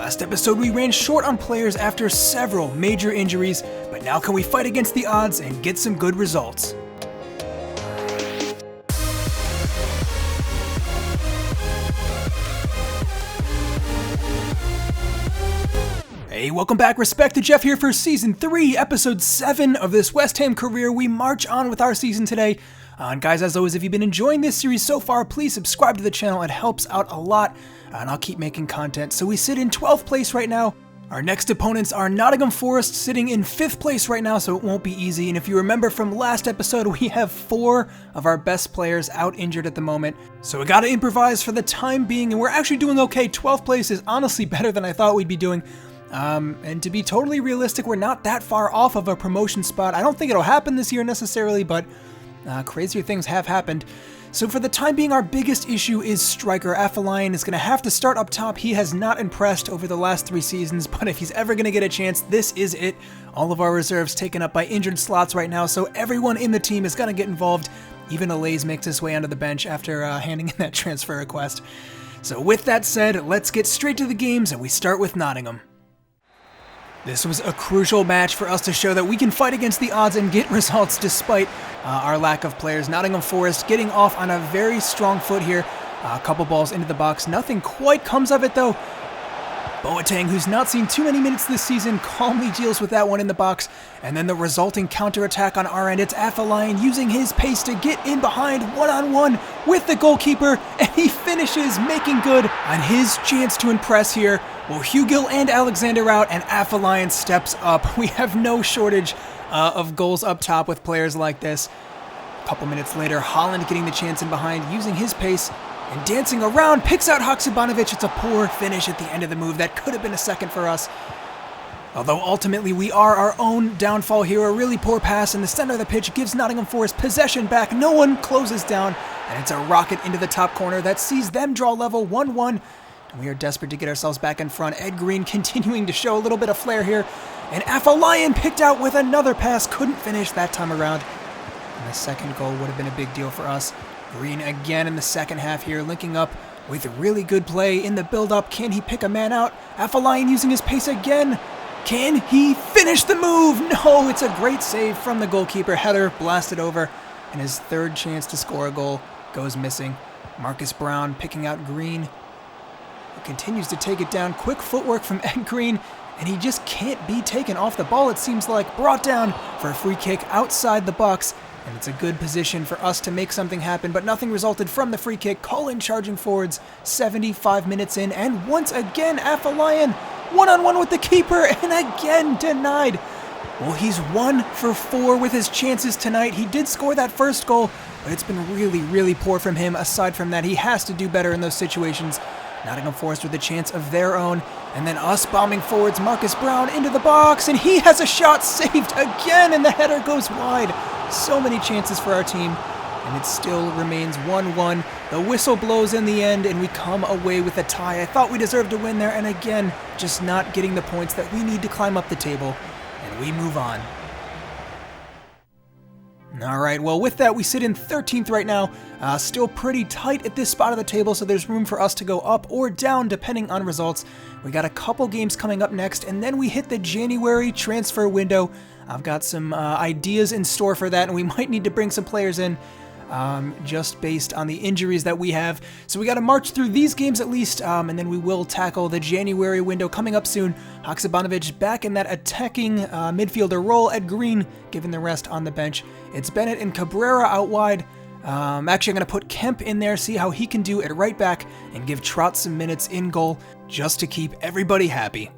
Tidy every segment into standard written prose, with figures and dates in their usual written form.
Last episode we ran short on players after several major injuries, but now can we fight against the odds and get some good results? Hey, welcome back. Respect to Jeff here for Season 3, Episode 7 of this West Ham career. We march on with our season today. And guys, as always, if you've been enjoying this series so far, please subscribe to the channel. It helps out a lot, and I'll keep making content. So we sit in 12th place right now. Our next opponents are Nottingham Forest, sitting in 5th place right now, so it won't be easy. And if you remember from last episode, we have 4 of our best players out injured at the moment. So we gotta improvise for the time being, and we're actually doing okay. 12th place is honestly better than I thought we'd be doing. And to be totally realistic, we're not that far off of a promotion spot. I don't think it'll happen this year necessarily, but crazier things have happened. So for the time being, our biggest issue is striker. Afolayan is going to have to start up top. He has not impressed over the last 3 seasons, but if he's ever going to get a chance, this is it. All of our reserves taken up by injured slots right now, so everyone in the team is going to get involved. Even Alays makes his way onto the bench after handing in that transfer request. So with that said, let's get straight to the games, and we start with Nottingham. This was a crucial match for us to show that we can fight against the odds and get results despite our lack of players. Nottingham Forest getting off on a very strong foot here. A couple balls into the box. Nothing quite comes of it though. Boateng, who's not seen too many minutes this season, calmly deals with that one in the box. And then the resulting counterattack on our end. It's Afolayan using his pace to get in behind one-on-one with the goalkeeper. And he finishes, making good on his chance to impress here. Well, Hugill and Alexander out, and Afolayan steps up. We have no shortage of goals up top with players like this. A couple minutes later, Holland getting the chance in behind, using his pace and dancing around, picks out Haksabanovic. It's a poor finish at the end of the move. That could have been a second for us. Although ultimately we are our own downfall here. A really poor pass in the center of the pitch gives Nottingham Forest possession back. No one closes down, and it's a rocket into the top corner that sees them draw level 1-1. And we are desperate to get ourselves back in front. Ed Green continuing to show a little bit of flair here. And Afolayan picked out with another pass. Couldn't finish that time around. And the second goal would have been a big deal for us. Green again in the second half here, linking up with really good play in the build-up. Can he pick a man out? Afolayan using his pace again. Can he finish the move? No, it's a great save from the goalkeeper. Header blasted over. And his third chance to score a goal goes missing. Marcus Brown picking out Green. Continues to take it down. Quick footwork from Ed Green, and he just can't be taken off the ball, it seems like. Brought down for a free kick outside the box, and it's a good position for us to make something happen, but nothing resulted from the free kick. Cullen charging forwards 75 minutes in, and once again Afolayan one-on-one with the keeper, and again denied. Well, he's 1 for 4 with his chances tonight. He did score that first goal, but it's been really poor from him. Aside from that, he has to do better in those situations. Nottingham Forest with a chance of their own, and then us bombing forwards. Marcus Brown into the box, and he has a shot saved again, and the header goes wide. So many chances for our team, and it still remains 1-1. The whistle blows in the end, and we come away with a tie. I thought we deserved to win there, and again, just not getting the points that we need to climb up the table, and we move on. Alright, well with that we sit in 13th right now, still pretty tight at this spot of the table, so there's room for us to go up or down depending on results. We got a couple games coming up next, and then we hit the January transfer window. I've got some ideas in store for that, and we might need to bring some players in just based on the injuries that we have. So we got to march through these games at least, and then we will tackle the January window coming up soon. Haksabanovic back in that attacking midfielder role. Ed Green given the rest on the bench. It's Bennett and Cabrera out wide. Actually, I'm going to put Kemp in there, see how he can do at right back, and give Trott some minutes in goal just to keep everybody happy.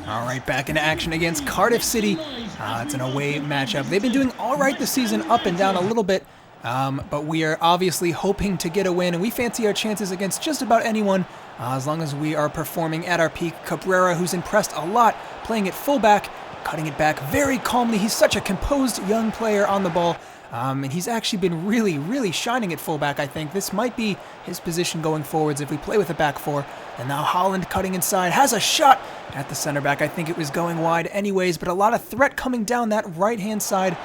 All right, back into action against Cardiff City. It's an away matchup. They've been doing all right this season, up and down a little bit, but we are obviously hoping to get a win, and we fancy our chances against just about anyone as long as we are performing at our peak. Cabrera, who's impressed a lot, playing at fullback, cutting it back very calmly. He's such a composed young player on the ball, and he's actually been really shining at fullback, I think. This might be his position going forwards if we play with a back four. And now Holland cutting inside, has a shot at the center back. I think it was going wide anyways, but a lot of threat coming down that right-hand side,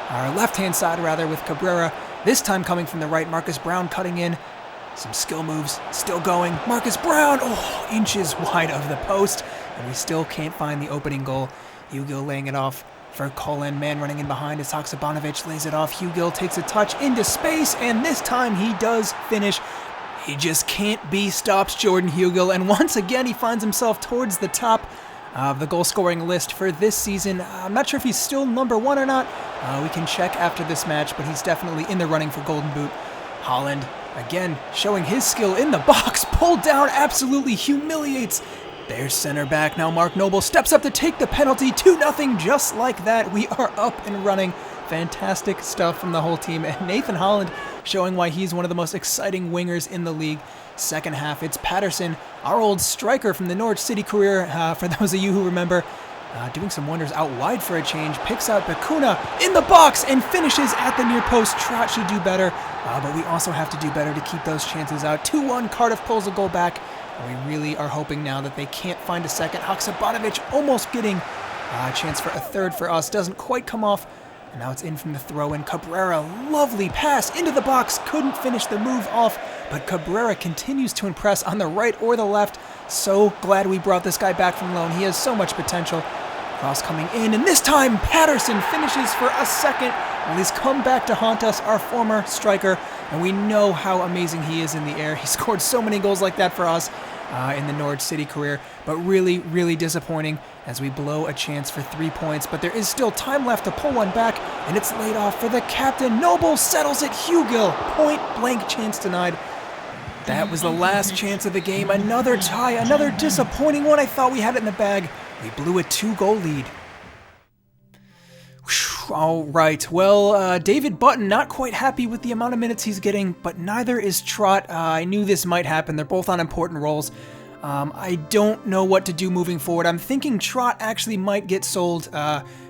or left-hand side rather, with Cabrera. This time coming from the right, Marcus Brown cutting in. Some skill moves, still going. Marcus Brown, inches wide of the post, and we still can't find the opening goal. Hugill laying it off for Colin. Man running in behind as Haksabanovic lays it off. Hugill takes a touch into space, and this time he does finish. He just can't be stopped, Jordan Hugill, and once again he finds himself towards the top of the goal-scoring list for this season. I'm not sure if he's still number 1 or not. We can check after this match, but he's definitely in the running for Golden Boot. Holland, again, showing his skill in the box, pulled down, absolutely humiliates their center back. Now Mark Noble steps up to take the penalty, 2-0, just like that. We are up and running. Fantastic stuff from the whole team, and Nathan Holland showing why he's one of the most exciting wingers in the league. Second half, it's Patterson, our old striker from the Norwich City career, for those of you who remember, doing some wonders out wide for a change, picks out Bakuna in the box and finishes at the near post. Trot should do better, but we also have to do better to keep those chances out. 2-1, Cardiff pulls a goal back, and we really are hoping now that they can't find a second. Haksabanovic almost getting a chance for a third for us, doesn't quite come off. And now it's in from the throw-in. Cabrera, lovely pass into the box. Couldn't finish the move off, but Cabrera continues to impress on the right or the left. So glad we brought this guy back from loan. He has so much potential. Cross coming in, and this time Patterson finishes for a second. Well, he's come back to haunt us, our former striker, and we know how amazing he is in the air. He scored so many goals like that for us in the Norwich City career, but really, really disappointing as we blow a chance for 3 points. But there is still time left to pull one back, and it's laid off for the captain. Noble settles it. Hugill, point-blank chance denied. That was the last chance of the game. Another tie, another disappointing one. I thought we had it in the bag. We blew a 2-goal lead. All right, well, David Button not quite happy with the amount of minutes he's getting, but neither is Trot. I knew this might happen. They're both on important roles. I don't know what to do moving forward. I'm thinking Trot actually might get sold.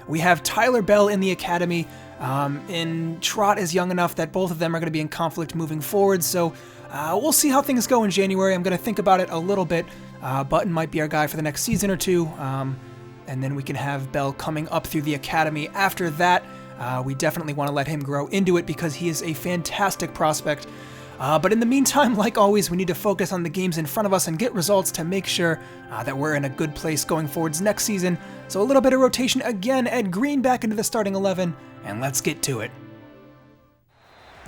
We have Tyler Bell in the academy, and Trot is young enough that both of them are going to be in conflict moving forward, so we'll see how things go in January. I'm going to think about it a little bit. Button might be our guy for the next season or two. And then we can have Bell coming up through the academy. After that, we definitely want to let him grow into it because he is a fantastic prospect. But in the meantime, like always, we need to focus on the games in front of us and get results to make sure that we're in a good place going forwards next season. So a little bit of rotation again. Ed Green back into the starting 11, and let's get to it.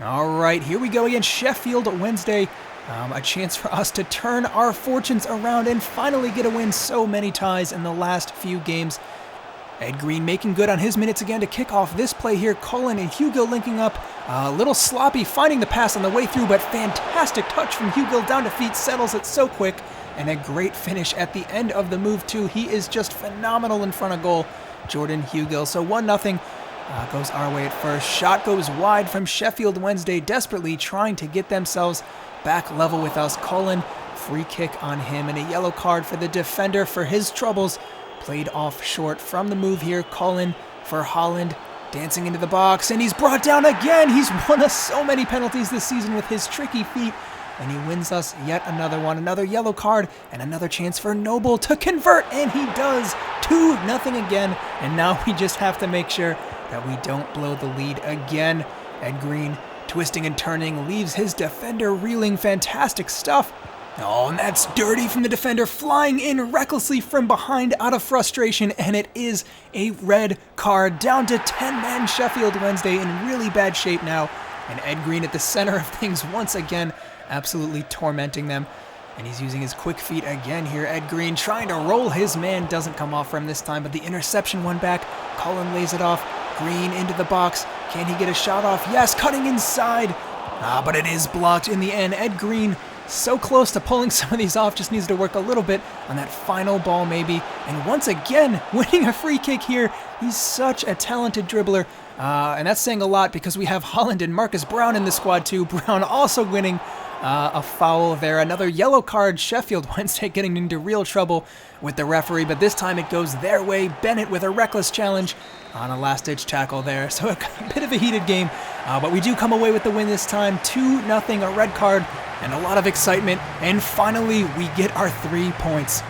All right, here we go against Sheffield Wednesday. A chance for us to turn our fortunes around and finally get a win. So many ties in the last few games. Ed Green making good on his minutes again to kick off this play here. Cullen and Hugill linking up. A little sloppy finding the pass on the way through, but fantastic touch from Hugill down to feet, settles it so quick, and a great finish at the end of the move too. He is just phenomenal in front of goal, Jordan Hugill. So 1-0 goes our way at first. Shot goes wide from Sheffield Wednesday, desperately trying to get themselves back level with us. Cullen, free kick on him, and a yellow card for the defender for his troubles. Played off short from the move here. Cullen for Holland, dancing into the box, and he's brought down again. He's won us so many penalties this season with his tricky feet, and he wins us yet another one. Another yellow card, and another chance for Noble to convert, and he does. 2-0 again, and now we just have to make sure that we don't blow the lead again. Ed Green twisting and turning, leaves his defender reeling. Fantastic stuff. Oh, and that's dirty from the defender, flying in recklessly from behind out of frustration, and it is a red card. Down to 10 men. Sheffield Wednesday in really bad shape now, and Ed Green at the center of things once again, absolutely tormenting them. And he's using his quick feet again here. Ed Green trying to roll his man, doesn't come off for him this time, but the interception one back. Cullen lays it off. Green into the box. Can he get a shot off? Yes, cutting inside. But it is blocked in the end. Ed Green so close to pulling some of these off, just needs to work a little bit on that final ball maybe. And once again, winning a free kick here. He's such a talented dribbler. And that's saying a lot because we have Holland and Marcus Brown in the squad too. Brown also winning a foul there. Another yellow card. Sheffield Wednesday getting into real trouble with the referee, but this time it goes their way. Bennett with a reckless challenge on a last-ditch tackle there. So a bit of a heated game, but we do come away with the win this time. 2-0, a red card, and a lot of excitement. And finally, we get our 3 points.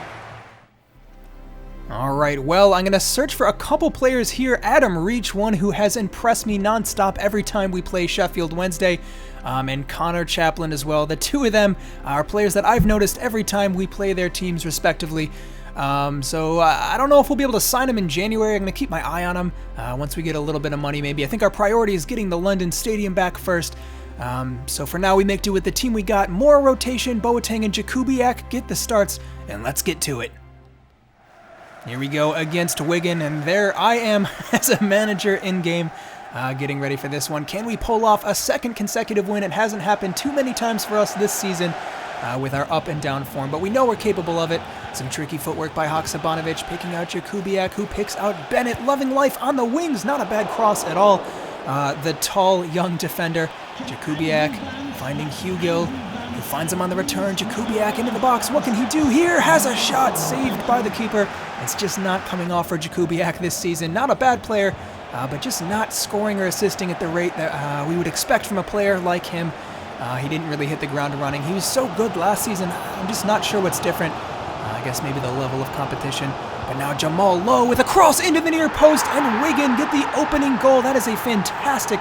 All right, well, I'm going to search for a couple players here. Adam Reach, one who has impressed me nonstop every time we play Sheffield Wednesday, and Connor Chaplin as well. The two of them are players that I've noticed every time we play their teams respectively. So I don't know if we'll be able to sign them in January. I'm going to keep my eye on them once we get a little bit of money maybe. I think our priority is getting the London Stadium back first. So for now, we make do with the team we got. More rotation, Boateng and Jakubiak get the starts, and let's get to it. Here we go against Wigan, and there I am as a manager in-game, getting ready for this one. Can we pull off a second consecutive win? It hasn't happened too many times for us this season with our up and down form, but we know we're capable of it. Some tricky footwork by Haksabanovic, picking out Jakubiak, who picks out Bennett, loving life on the wings. Not a bad cross at all. The tall, young defender, Jakubiak, finding Hugill, who finds him on the return. Jakubiak into the box. What can he do here? Has a shot saved by the keeper. It's just not coming off for Jakubiak this season. Not a bad player, but just not scoring or assisting at the rate that we would expect from a player like him. He didn't really hit the ground running. He was so good last season. I'm just not sure what's different. I guess maybe the level of competition. But now Jamal Lowe with a cross into the near post, and Wigan get the opening goal. That is a fantastic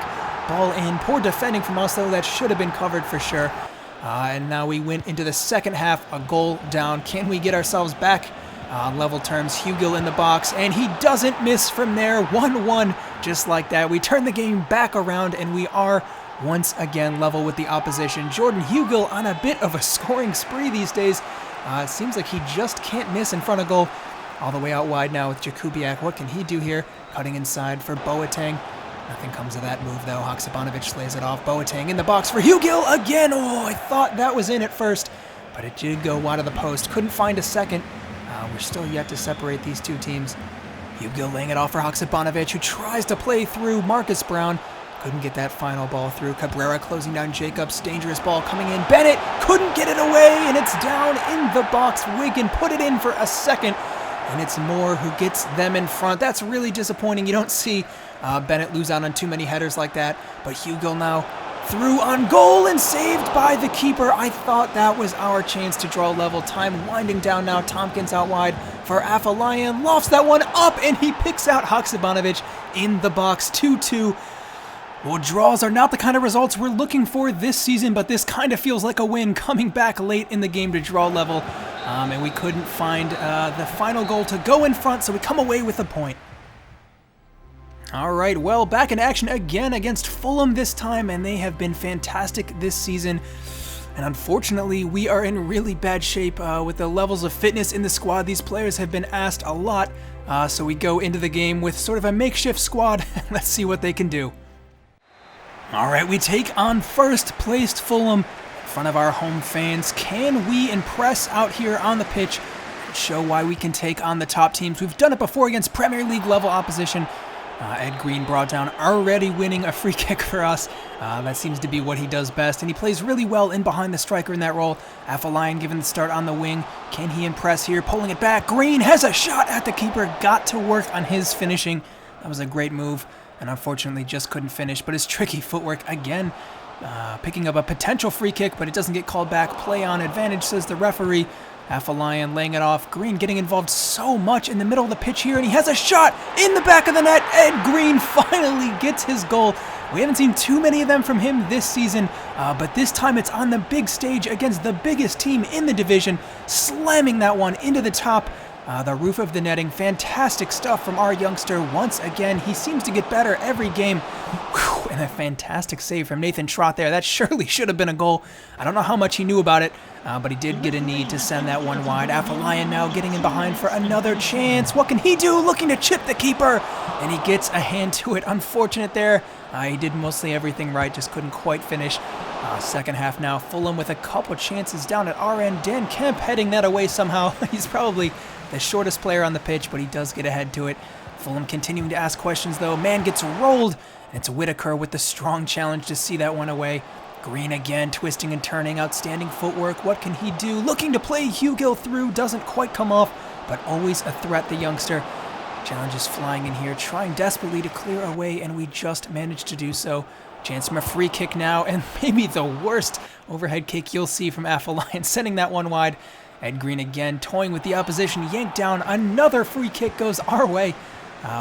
ball in. Poor defending from us, though. That should have been covered for sure. And now we went into the second half, a goal down. Can we get ourselves back on level terms? Hugill in the box, and he doesn't miss from there. 1-1, just like that. We turn the game back around, and we are once again level with the opposition. Jordan Hugill on a bit of a scoring spree these days. It seems like he just can't miss in front of goal. All the way out wide now with Jakubiak. What can he do here? Cutting inside for Boateng. Nothing comes of that move, though. Haksabanovic slays it off. Boateng in the box for Hugill again. Oh, I thought that was in at first, but it did go wide of the post. Couldn't find a second. We're still yet to separate these two teams. Hugill laying it off for Haksabanovic, who tries to play through Marcus Brown. Couldn't get that final ball through. Cabrera closing down Jacobs. Dangerous ball coming in. Bennett couldn't get it away, and it's down in the box. Wigan put it in for a second, and it's Moore who gets them in front. That's really disappointing. You don't see Bennett lose out on too many headers like that, but Hugill now through on goal and saved by the keeper. I thought that was our chance to draw level. Time winding down now. Tompkins out wide for Afolayan. Lofts that one up, and he picks out Haksabanovic in the box. 2-2. Well, draws are not the kind of results we're looking for this season, but this kind of feels like a win, coming back late in the game to draw level, and we couldn't find the final goal to go in front, so we come away with a point. All right, well, back in action again against Fulham this time, and they have been fantastic this season. And unfortunately, we are in really bad shape with the levels of fitness in the squad. These players have been asked a lot, so we go into the game with sort of a makeshift squad. Let's see what they can do. All right, we take on first-placed Fulham in front of our home fans. Can we impress out here on the pitch and show why we can take on the top teams? We've done it before against Premier League level opposition. Ed Green brought down, already winning a free kick for us. That seems to be what he does best, and he plays really well in behind the striker in that role. Afolayan given the start on the wing. Can he impress here? Pulling it back. Green has a shot at the keeper. Got to work on his finishing. That was a great move, and unfortunately just couldn't finish. But his tricky footwork again, picking up a potential free kick, but it doesn't get called back. Play on advantage, says the referee. Afolayan laying it off. Green getting involved so much in the middle of the pitch here, and he has a shot in the back of the net. Ed Green finally gets his goal. We haven't seen too many of them from him this season, but this time it's on the big stage against the biggest team in the division, slamming that one into the top. The roof of the netting. Fantastic stuff from our youngster once again. He seems to get better every game. Whew, and a fantastic save from Nathan Trott there. That surely should have been a goal. I don't know how much he knew about it, but he did get a need to send that one wide. Afolayan now getting in behind for another chance. What can he do? Looking to chip the keeper, and he gets a hand to it. Unfortunate there. He did mostly everything right, just couldn't quite finish. Second half now. Fulham with a couple chances down at our end. Dan Kemp heading that away somehow. He's probably the shortest player on the pitch, but he does get ahead to it. Fulham continuing to ask questions, though. Man gets rolled, and it's Whitaker with the strong challenge to see that one away. Green again, twisting and turning. Outstanding footwork. What can he do? Looking to play Hugill through. Doesn't quite come off, but always a threat, the youngster. Challenge is flying in here, trying desperately to clear away, and we just managed to do so. Chance from a free kick now, and maybe the worst overhead kick you'll see from Afolayan, sending that one wide. Ed Green again toying with the opposition, yanked down. Another free kick goes our way.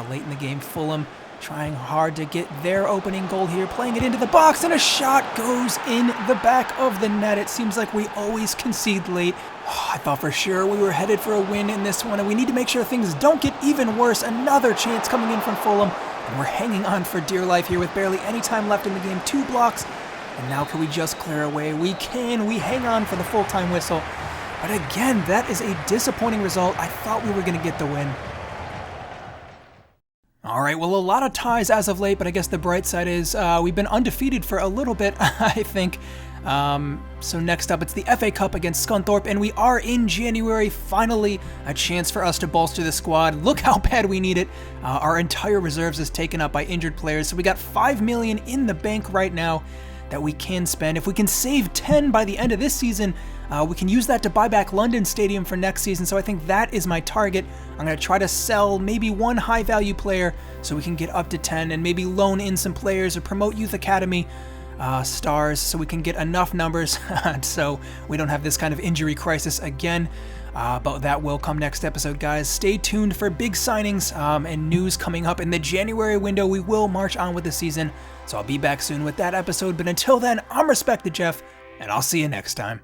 Late in the game, Fulham trying hard to get their opening goal here, playing it into the box, and a shot goes in the back of the net. It seems like we always concede late. I thought for sure we were headed for a win in this one, and we need to make sure things don't get even worse. Another chance coming in from Fulham, and we're hanging on for dear life here with barely any time left in the game. 2 blocks, and now can we just clear away? We can. We hang on for the full-time whistle. But again, that is a disappointing result. I thought we were going to get the win. All right, well, a lot of ties as of late, but I guess the bright side is we've been undefeated for a little bit, I think. So next up, it's the FA Cup against Scunthorpe, and we are in January. Finally, a chance for us to bolster the squad. Look how bad we need it. Our entire reserves is taken up by injured players, so we got $5 million in the bank right now that we can spend. If we can save 10 by the end of this season, we can use that to buy back London Stadium for next season, so I think that is my target. I'm going to try to sell maybe 1 high-value player so we can get up to 10, and maybe loan in some players or promote Youth Academy stars so we can get enough numbers so we don't have this kind of injury crisis again. But that will come next episode, guys. Stay tuned for big signings and news coming up in the January window. We will march on with the season, so I'll be back soon with that episode. But until then, I'm Respect the Jeff, and I'll see you next time.